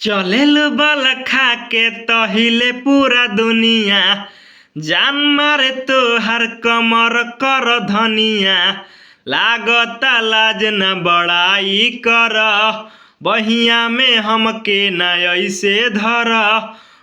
चलेल बल खा के तहिले पूरा दुनिया, जान मारे तोहार कमर कर धनिया। लागता लाज न बड़ाई कर, बहिया में हमके न ऐसे धर।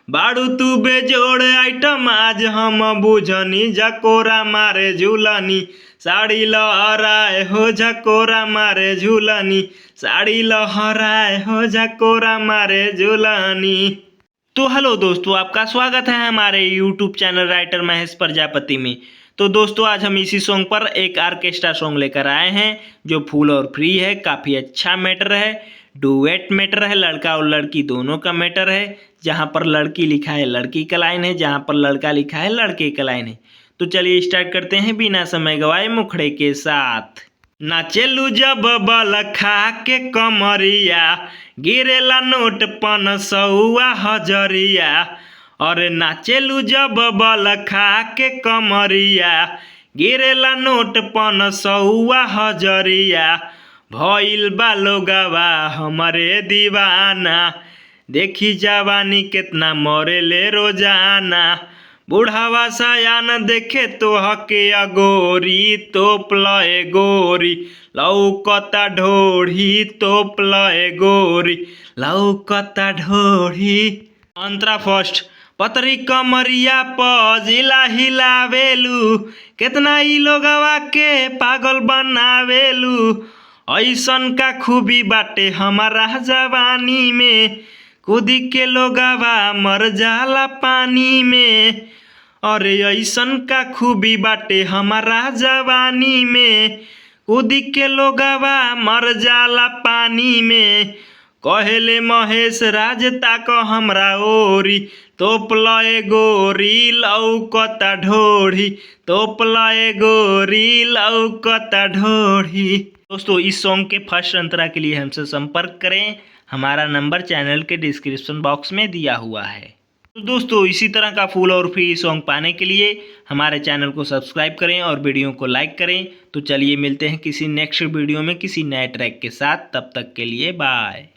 बाड़ू तू बेजोड़ आइटम आज हम बुझनी, झकोरा मारे झूलनी साड़ी लहराए हो, झकोरा मारे झूलनी साड़ी लहराए हो, झकोरा मारे झूलनी। तो हेलो दोस्तों, आपका स्वागत है हमारे YouTube channel writer Mahesh Prajapati में। तो दोस्तों, आज हम इसी सॉन्ग पर एक ऑर्केस्ट्रा सॉन्ग लेकर आए हैं जो फुल और फ्री है। काफ़ी अच्छा मैटर है, डुएट मैटर है, लड़का और लड़की दोनों का मैटर है। जहाँ पर लड़की लिखा है लड़की का लाइन है, जहाँ पर लड़का लिखा है लड़के का लाइन है। तो चलिए स्टार्ट करते हैं बिना समय गवाए मुखड़े के साथ। नाचेलू जब बल खा के कमरिया, गिरेला नोट 500 हजरिया। और नाचेलू जब बल खा के कमरिया, गिरेला नोट 500 हजरिया। भइल बा लोगवा हमरे दीवाना, देखी जवानी कितना मरेले रोजाना। बुढ़ावा सयान देखे तो हके अगोरी, तोप लए गोरी लौकता ढोढ़ी, तोप लए गोरी लौकता ढोढ़ी। अंतरा फर्स्ट। पतरी कमरिया पजिला हिलावेलू, कितना ई लोगवा के पागल बनावेलू। ऐसन का खूबी बाटे हमारा जवानी में, कूदी के लोगवा मर जाला पानी में। और ऐसन का खूबी बाटे हमारा जवानी में, कूदी के लोगवा मर जाला पानी में। कहेले महेश राज ताक हमरा ओरी, तोप लए गोरी लौकता ढोढ़ी, तोप लए गोरी लौकता ढोढ़ी। दोस्तों, इस सॉन्ग के फर्स्ट अंतरा के लिए हमसे संपर्क करें। हमारा नंबर चैनल के डिस्क्रिप्शन बॉक्स में दिया हुआ है। तो दोस्तों, इसी तरह का फुल और फ्री सॉन्ग पाने के लिए हमारे चैनल को सब्सक्राइब करें और वीडियो को लाइक करें। तो चलिए मिलते हैं किसी नेक्स्ट वीडियो में किसी नए ट्रैक के साथ। तब तक के लिए बाय।